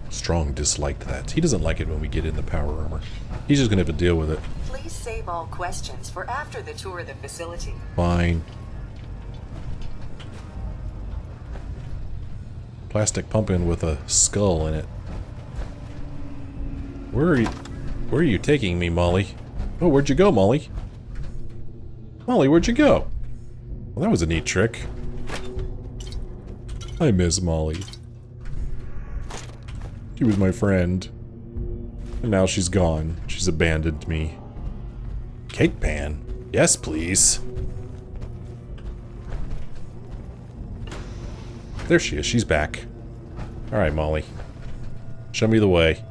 Strong disliked that. He doesn't like it when we get in the power armor. He's just gonna have to deal with it. Please save all questions for after the tour of the facility. Fine. Plastic pumpkin with a skull in it. Where are you taking me, Molly? Oh, where'd you go, Molly? Molly, where'd you go? Well, that was a neat trick. I miss Molly. She was my friend. And now she's gone. She's abandoned me. Cake pan? Yes, please. There she is. She's back. Alright, Molly. Show me the way.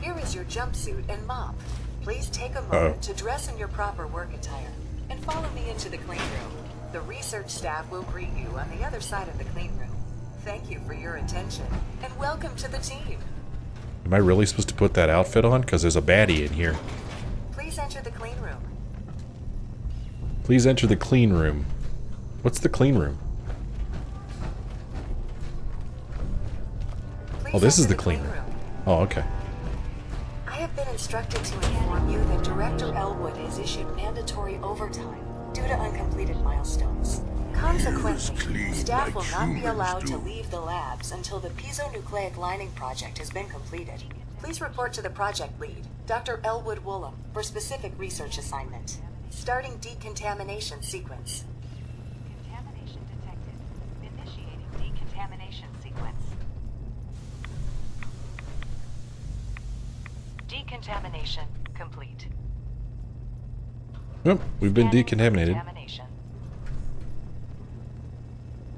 Here is your jumpsuit and mop. Please take a moment to dress in your proper work attire and follow me into the clean room. The research staff will greet you on the other side of the clean room. Thank you for your attention and welcome to the team. Am I really supposed to put that outfit on? Because there's a baddie in here. Please enter the clean room. Please enter the clean room. What's the clean room? Please Oh, this is enter the clean room. Oh, okay. I have been instructed to inform you that Director Elwood has issued mandatory overtime due to uncompleted milestones. Consequently, staff will not be allowed to leave the labs until the piezonucleic lining project has been completed. Please report to the project lead, Dr. Elwood Woolham, for specific research assignment. Starting decontamination sequence. Contamination detected. Initiating decontamination sequence. Decontamination complete. Yep, we've been decontaminated.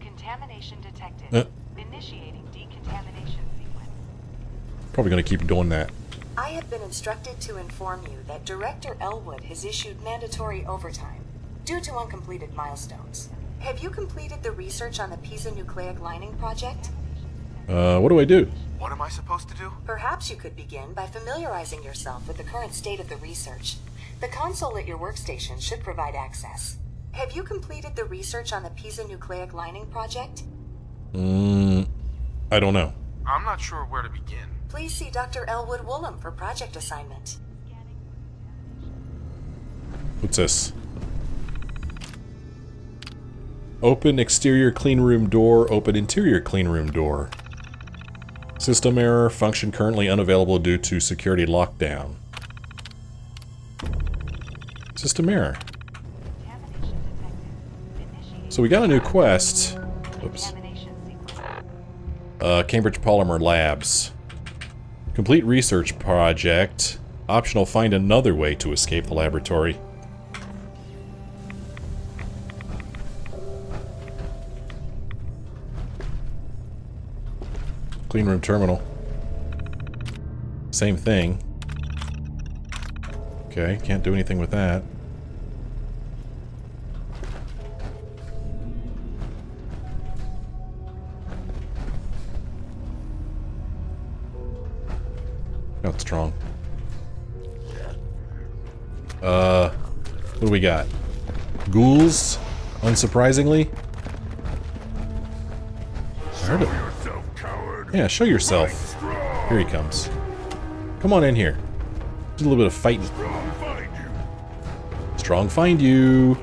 Contamination detected. Initiating decontamination sequence. Probably gonna keep doing that. I have been instructed to inform you that Director Elwood has issued mandatory overtime due to uncompleted milestones. Have you completed the research on the piezonucleic lining project? What do I do? What am I supposed to do? Perhaps you could begin by familiarizing yourself with the current state of the research. The console at your workstation should provide access. Have you completed the research on the piezonucleic lining project? I don't know. I'm not sure where to begin. Please see Dr. Elwood Woolham for project assignment. What's this? Open exterior cleanroom door, open interior cleanroom door. System error, function currently unavailable due to security lockdown. System error. So we got a new quest. Oops. Cambridge Polymer Labs. Complete research project. Optional, find another way to escape the laboratory. Cleanroom terminal. Same thing. Okay, can't do anything with that. Not strong. What do we got? Ghouls? Unsurprisingly? I heard it. Yeah, show yourself. Here he comes. Come on in here. Do a little bit of fighting. Strong find you.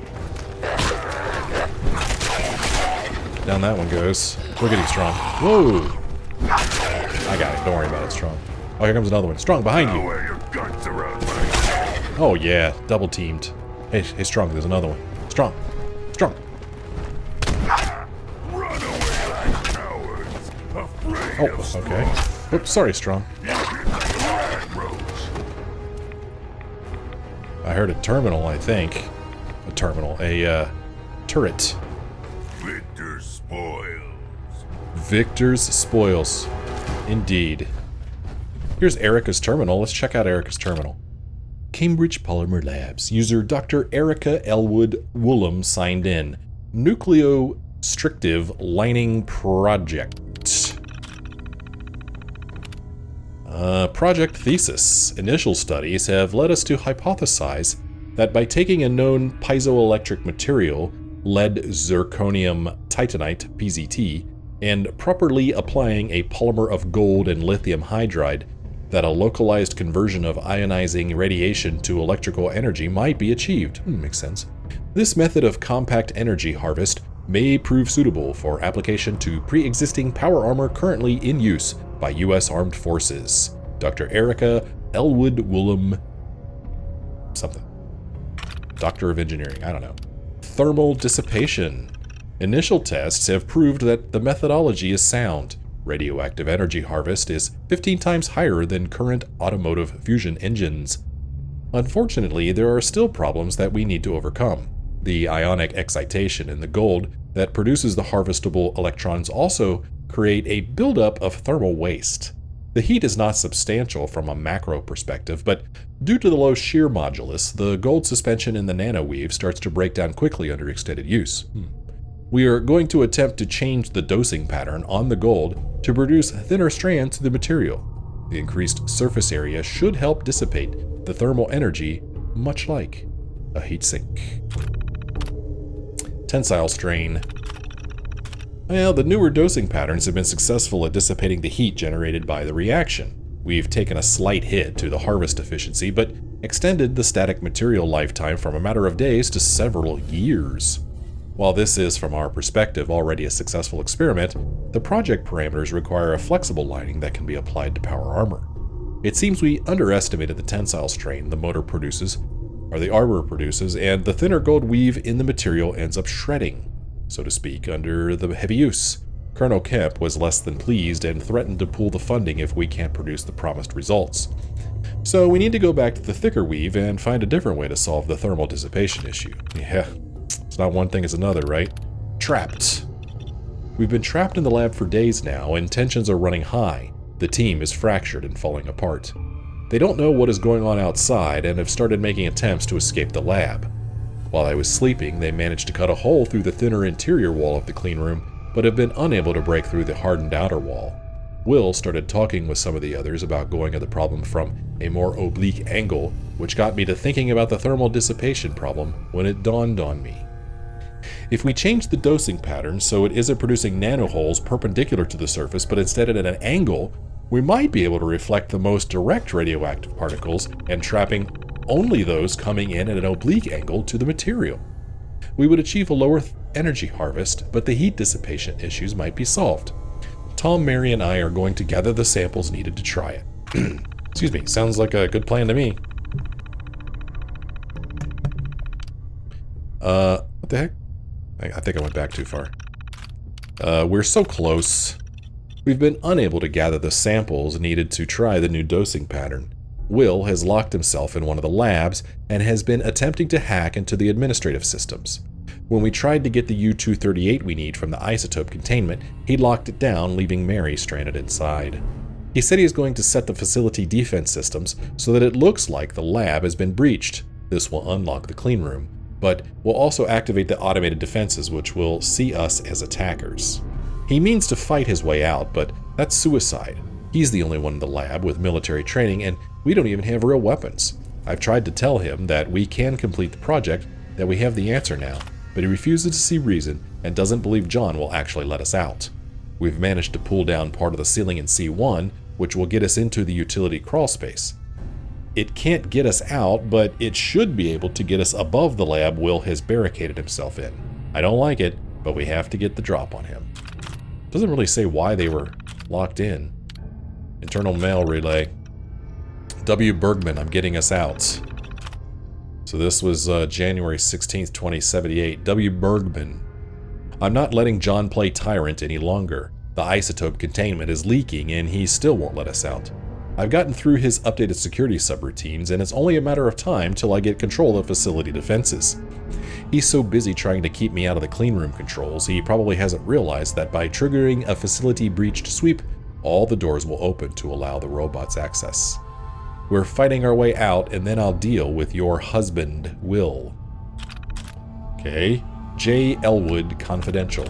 Down that one goes. Look at him, Strong. Whoa! I got it. Don't worry about it, Strong. Oh, here comes another one. Strong, behind you. Oh, yeah. Double teamed. Hey, Strong, there's another one. Strong. Strong. Oh, okay. Oops, sorry, Strong. I heard a terminal, I think. A terminal. A, turret. Victor's spoils. Victor's spoils. Indeed. Here's Erica's terminal. Let's check out Erica's terminal. Cambridge Polymer Labs. User Dr. Erica Elwood Woolham signed in. Nucleostrictive lining project. Project thesis. Initial studies have led us to hypothesize that by taking a known piezoelectric material, lead zirconium titanite (PZT), and properly applying a polymer of gold and lithium hydride, that a localized conversion of ionizing radiation to electrical energy might be achieved. Makes sense. This method of compact energy harvest may prove suitable for application to pre-existing power armor currently in use by U.S. Armed Forces. Dr. Erica Elwood Woolham something. Doctor of Engineering, I don't know. Thermal dissipation. Initial tests have proved that the methodology is sound. Radioactive energy harvest is 15 times higher than current automotive fusion engines. Unfortunately, there are still problems that we need to overcome. The ionic excitation in the gold that produces the harvestable electrons also create a buildup of thermal waste. The heat is not substantial from a macro perspective, but due to the low shear modulus, the gold suspension in the nanoweave starts to break down quickly under extended use. We are going to attempt to change the dosing pattern on the gold to produce thinner strands to the material. The increased surface area should help dissipate the thermal energy, much like a heatsink. Tensile strain. Well, the newer dosing patterns have been successful at dissipating the heat generated by the reaction. We've taken a slight hit to the harvest efficiency, but extended the static material lifetime from a matter of days to several years. While this is, from our perspective, already a successful experiment, the project parameters require a flexible lining that can be applied to power armor. It seems we underestimated the tensile strain the armor produces, and the thinner gold weave in the material ends up shredding, so to speak, under the heavy use. Colonel Kemp was less than pleased and threatened to pull the funding if we can't produce the promised results. So we need to go back to the thicker weave and find a different way to solve the thermal dissipation issue. Yeah, it's not one thing, it's another, right? Trapped. We've been trapped in the lab for days now, and tensions are running high. The team is fractured and falling apart. They don't know what is going on outside and have started making attempts to escape the lab. While I was sleeping, they managed to cut a hole through the thinner interior wall of the clean room, but have been unable to break through the hardened outer wall. Will started talking with some of the others about going at the problem from a more oblique angle, which got me to thinking about the thermal dissipation problem when it dawned on me. If we change the dosing pattern so it isn't producing nanoholes perpendicular to the surface, but instead at an angle, we might be able to reflect the most direct radioactive particles and trapping only those coming in at an oblique angle to the material. We would achieve a lower energy harvest, but the heat dissipation issues might be solved. Tom, Mary, and I are going to gather the samples needed to try it. Excuse me, sounds like a good plan to me. What the heck? I think I went back too far. We're so close. We've been unable to gather the samples needed to try the new dosing pattern. Will has locked himself in one of the labs and has been attempting to hack into the administrative systems. When we tried to get the U-238 we need from the isotope containment, he locked it down, leaving Mary stranded inside. He said he is going to set the facility defense systems so that it looks like the lab has been breached. This will unlock the clean room, but will also activate the automated defenses, which will see us as attackers. He means to fight his way out, but that's suicide. He's the only one in the lab with military training, and we don't even have real weapons. I've tried to tell him that we can complete the project, that we have the answer now, but he refuses to see reason and doesn't believe John will actually let us out. We've managed to pull down part of the ceiling in C1, which will get us into the utility crawl space. It can't get us out, but it should be able to get us above the lab Will has barricaded himself in. I don't like it, but we have to get the drop on him. Doesn't really say why they were locked in. Internal mail relay. W. Bergman, I'm getting us out. So this was January 16th, 2078. W. Bergman. I'm not letting John play tyrant any longer. The isotope containment is leaking and he still won't let us out. I've gotten through his updated security subroutines and it's only a matter of time till I get control of facility defenses. He's so busy trying to keep me out of the cleanroom controls, he probably hasn't realized that by triggering a facility breached sweep, all the doors will open to allow the robots access. We're fighting our way out, and then I'll deal with your husband, Will. Okay. J. Elwood, Confidential.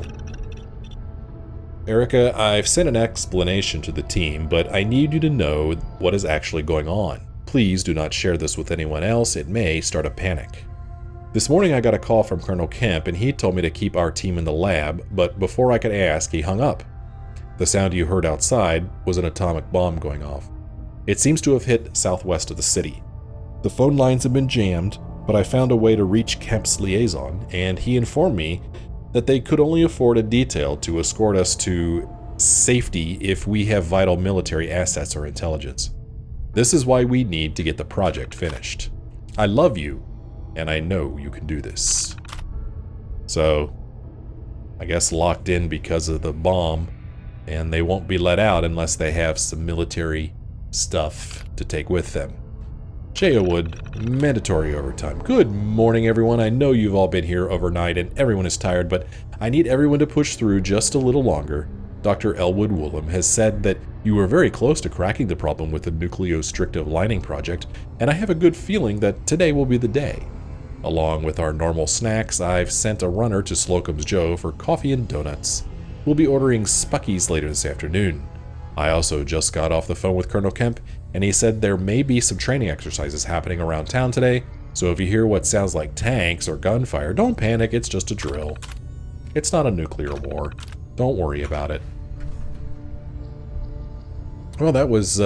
Erica, I've sent an explanation to the team, but I need you to know what is actually going on. Please do not share this with anyone else. It may start a panic. This morning I got a call from Colonel Kemp, and he told me to keep our team in the lab, but before I could ask, he hung up. The sound you heard outside was an atomic bomb going off. It seems to have hit southwest of the city. The phone lines have been jammed, but I found a way to reach Kemp's liaison, and he informed me that they could only afford a detail to escort us to safety if we have vital military assets or intelligence. This is why we need to get the project finished. I love you, and I know you can do this. So, I guess locked in because of the bomb, and they won't be let out unless they have some military stuff to take with them. Wood, mandatory overtime. Good morning, everyone. I know you've all been here overnight and everyone is tired, but I need everyone to push through just a little longer. Dr. Elwood Woolham has said that you were very close to cracking the problem with the nucleostrictive lining project, and I have a good feeling that today will be the day. Along with our normal snacks, I've sent a runner to Slocum's Joe for coffee and donuts. We'll be ordering Spuckies later this afternoon. I also just got off the phone with Colonel Kemp, and he said there may be some training exercises happening around town today, so if you hear what sounds like tanks or gunfire, don't panic, it's just a drill. It's not a nuclear war. Don't worry about it. Well, that was,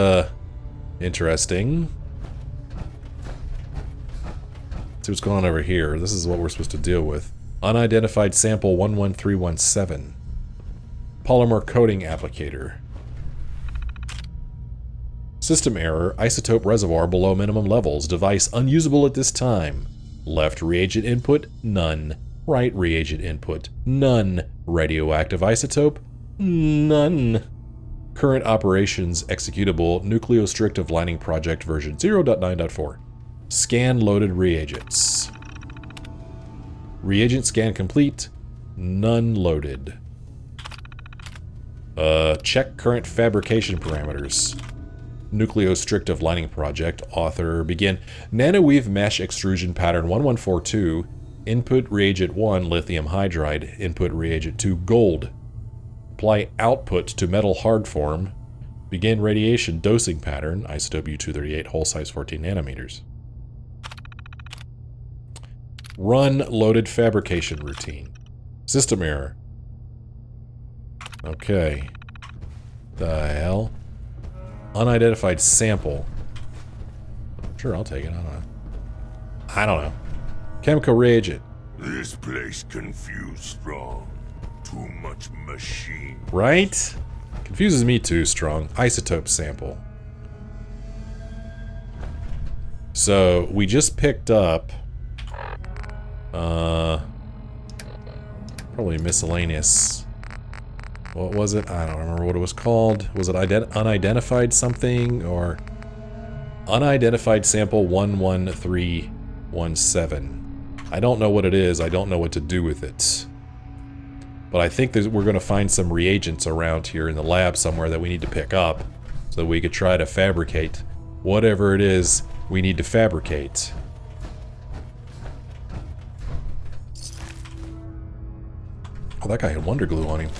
interesting. Let's see what's going on over here. This is what we're supposed to deal with. Unidentified sample 11317. Polymer coating applicator. System error, isotope reservoir below minimum levels, device unusable at this time. Left reagent input, none. Right reagent input, none. Radioactive isotope, none. Current operations executable, nucleostrictive lining project version 0.9.4. Scan loaded reagents. Reagent scan complete, none loaded. Check current fabrication parameters. Nucleostrictive lining project, author, begin. Nanoweave mesh extrusion pattern 1142, input reagent 1, lithium hydride, input reagent 2, gold. Apply output to metal hard form. Begin radiation dosing pattern, isotope U-238, hole size 14 nanometers. Run loaded fabrication routine. System error. Okay. The hell? Unidentified sample. Sure, I'll take it. I don't know. Chemical reagent. This place confused strong. Too much machine. Right? Confuses me too, Strong. Isotope sample. So, we just picked up... probably miscellaneous... What was it? I don't remember what it was called. Was it unidentified something, or... Unidentified sample 11317. I don't know what it is. I don't know what to do with it. But I think we're going to find some reagents around here in the lab somewhere that we need to pick up, so that we could try to fabricate whatever it is we need to fabricate. Oh, that guy had wonder glue on him.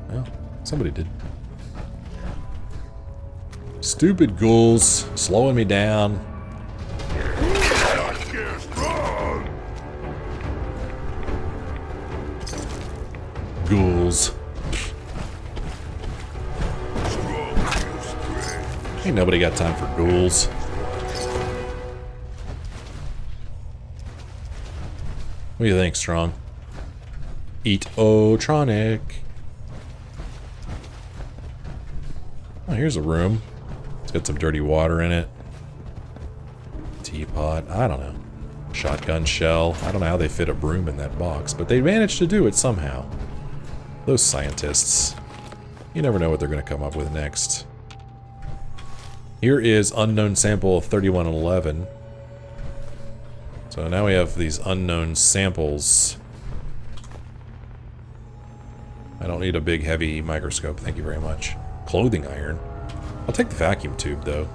Well, somebody did. Stupid ghouls, slowing me down. Ghouls. Ain't nobody got time for ghouls. What do you think, Strong? Eat-O-tronic. Oh, here's a room. It's got some dirty water in it. Teapot. I don't know. Shotgun shell. I don't know how they fit a broom in that box, but they managed to do it somehow. Those scientists. You never know what they're going to come up with next. Here is unknown sample 3111. So now we have these unknown samples. I don't need a big heavy microscope, thank you very much. Clothing iron. I'll take the vacuum tube though.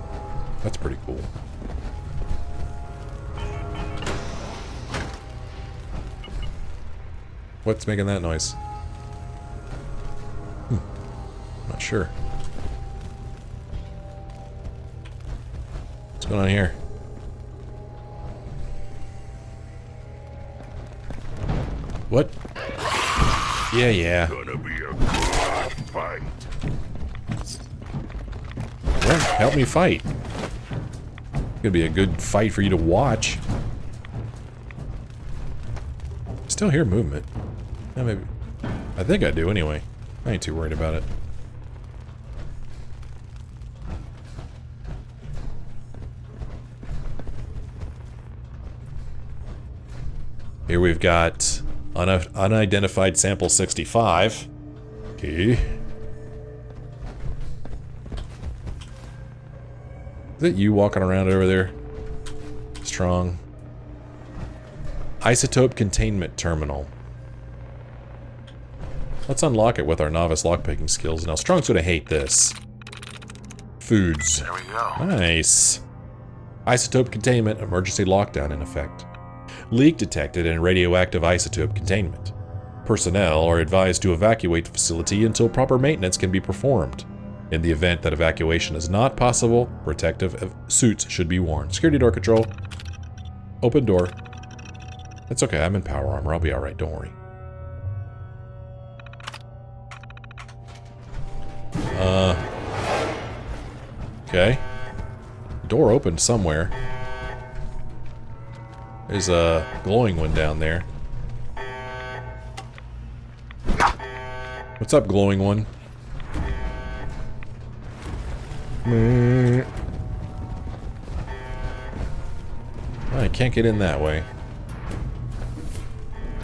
That's pretty cool. What's making that noise? Not sure. going on here? What? Yeah. Gonna be a good fight. Well, help me fight. Gonna be a good fight for you to watch. Still hear movement. Maybe. I think I do anyway. I ain't too worried about it. Here we've got unidentified sample 65. Okay. Is it you walking around over there? Strong. Isotope containment terminal. Let's unlock it with our novice lockpicking skills. Now, Strong's gonna hate this. Foods. There we go. Nice. Isotope containment, emergency lockdown in effect. Leak detected and radioactive isotope containment. Personnel are advised to evacuate the facility until proper maintenance can be performed. In the event that evacuation is not possible, protective suits should be worn. Security door control. Open door. It's okay, I'm in power armor. I'll be alright, don't worry. Okay. Door opened somewhere. There's a glowing one down there. What's up, glowing one? I can't get in that way.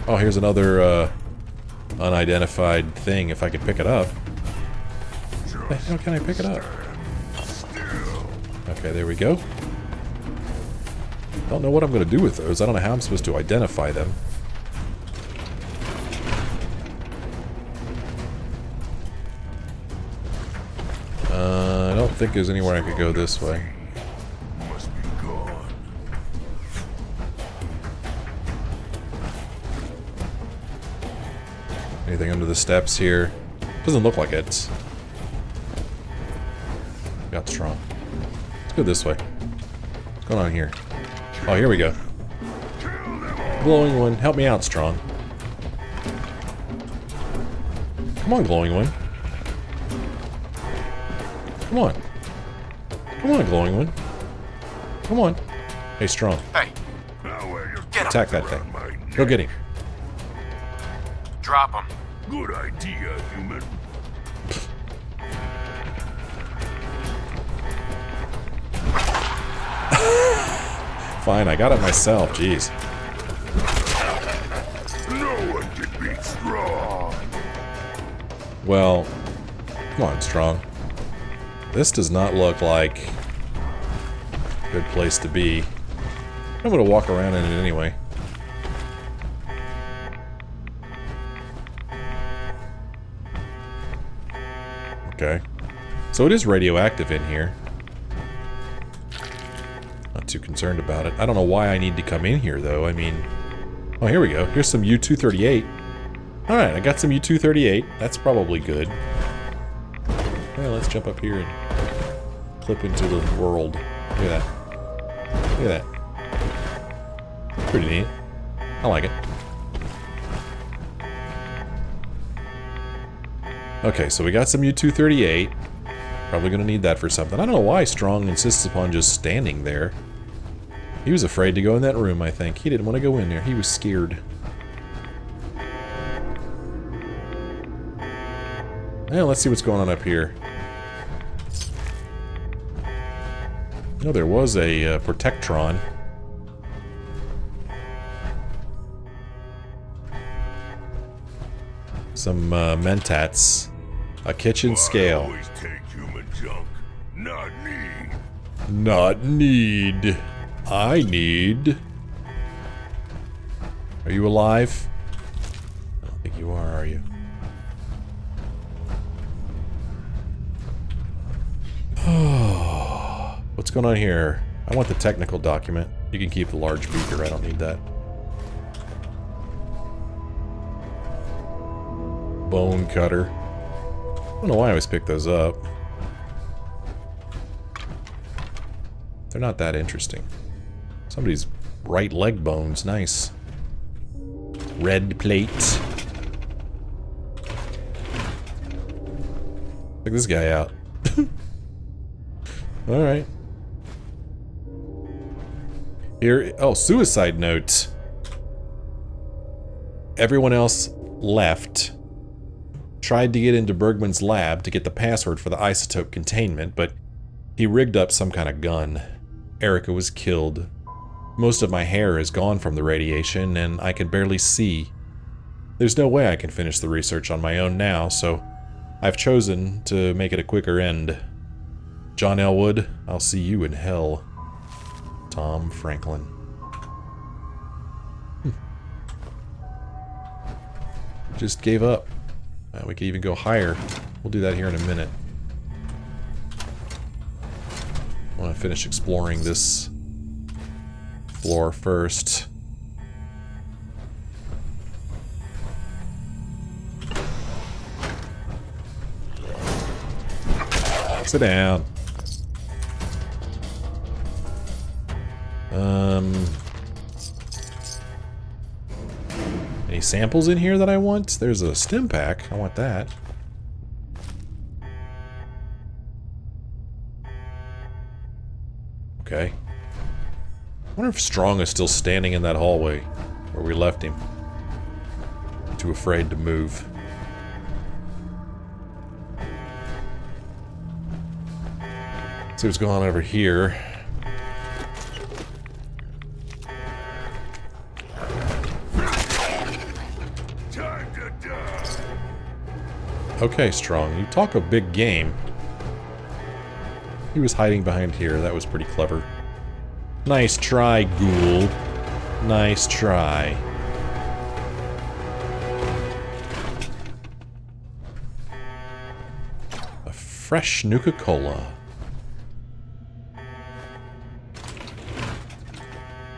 Oh, here's another unidentified thing if I could pick it up. How can I pick it up? Okay, there we go. Don't know what I'm going to do with those. I don't know how I'm supposed to identify them. I don't think there's anywhere I could go this way. Must be gone. Anything under the steps here? Doesn't look like it. Got Strong. Let's go this way. What's going on here? Oh, here we go. Glowing one, help me out, Strong. Come on, glowing one. Come on. Come on, glowing one. Come on. Hey, Strong. Hey, get him. Attack that thing. Go get him. Drop him. Good idea, human. Fine, I got it myself. Jeez. No one can beat Strong. Well, come on, Strong. This does not look like a good place to be. I'm gonna walk around in it anyway. Okay. So it is radioactive in here. Not too concerned about it. I don't know why I need to come in here, though. I mean... Oh, here we go. Here's some U-238. Alright, I got some U-238. That's probably good. Well, let's jump up here and clip into the world. Look at that. Look at that. Pretty neat. I like it. Okay, so we got some U-238. Probably gonna need that for something. I don't know why Strong insists upon just standing there. He was afraid to go in that room, I think. He didn't want to go in there. He was scared. Well, let's see what's going on up here. You know, there was a Protectron. Some Mentats. A kitchen scale. Always take human junk, not need. Not need. I need. Are you alive? I don't think you are you? What's going on here? I want the technical document. You can keep the large beaker, I don't need that. Bone cutter. I don't know why I always pick those up. They're not that interesting. Somebody's right leg bones. Nice. Red plate. Check this guy out. Alright. Here, oh, suicide note. Everyone else left. Tried to get into Bergman's lab to get the password for the isotope containment, but he rigged up some kind of gun. Erica was killed. Most of my hair is gone from the radiation, and I can barely see. There's no way I can finish the research on my own now, so I've chosen to make it a quicker end. John Elwood, I'll see you in hell. Tom Franklin. Just gave up. We could even go higher. We'll do that here in a minute. I want to finish exploring this floor first. Sit down. Any samples in here that I want? There's a stim pack. I want that. Okay. I wonder if Strong is still standing in that hallway where we left him. Too afraid to move. See what's going on over here. Okay, Strong, you talk a big game. He was hiding behind here. That was pretty clever. Nice try, ghoul. Nice try. A fresh Nuka-Cola.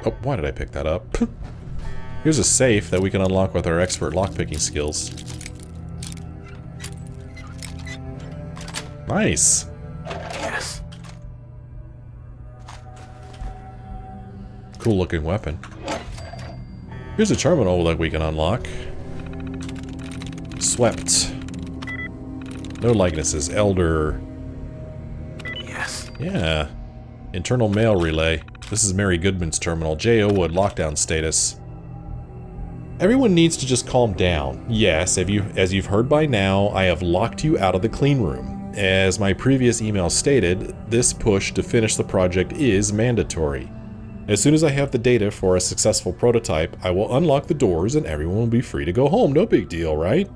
Oh, why did I pick that up? Here's a safe that we can unlock with our expert lockpicking skills. Nice. Yes. Cool looking weapon. Here's a terminal that we can unlock. Swept. No likenesses. Elder. Yes. Yeah. Internal mail relay. This is Mary Goodman's terminal. J. Elwood, lockdown status. Everyone needs to just calm down. Yes, as you've heard by now, I have locked you out of the clean room. As my previous email stated, this push to finish the project is mandatory. As soon as I have the data for a successful prototype, I will unlock the doors and everyone will be free to go home. No big deal, right?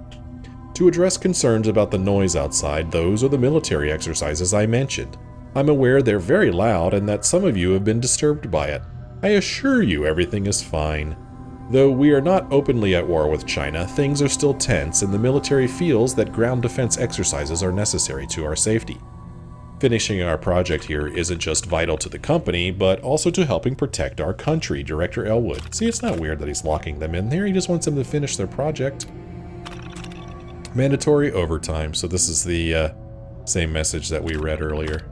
To address concerns about the noise outside, those are the military exercises I mentioned. I'm aware they're very loud and that some of you have been disturbed by it. I assure you everything is fine. Though we are not openly at war with China, things are still tense and the military feels that ground defense exercises are necessary to our safety. Finishing our project here isn't just vital to the company, but also to helping protect our country, Director Elwood. See, it's not weird that he's locking them in there, he just wants them to finish their project. Mandatory overtime, so this is the same message that we read earlier.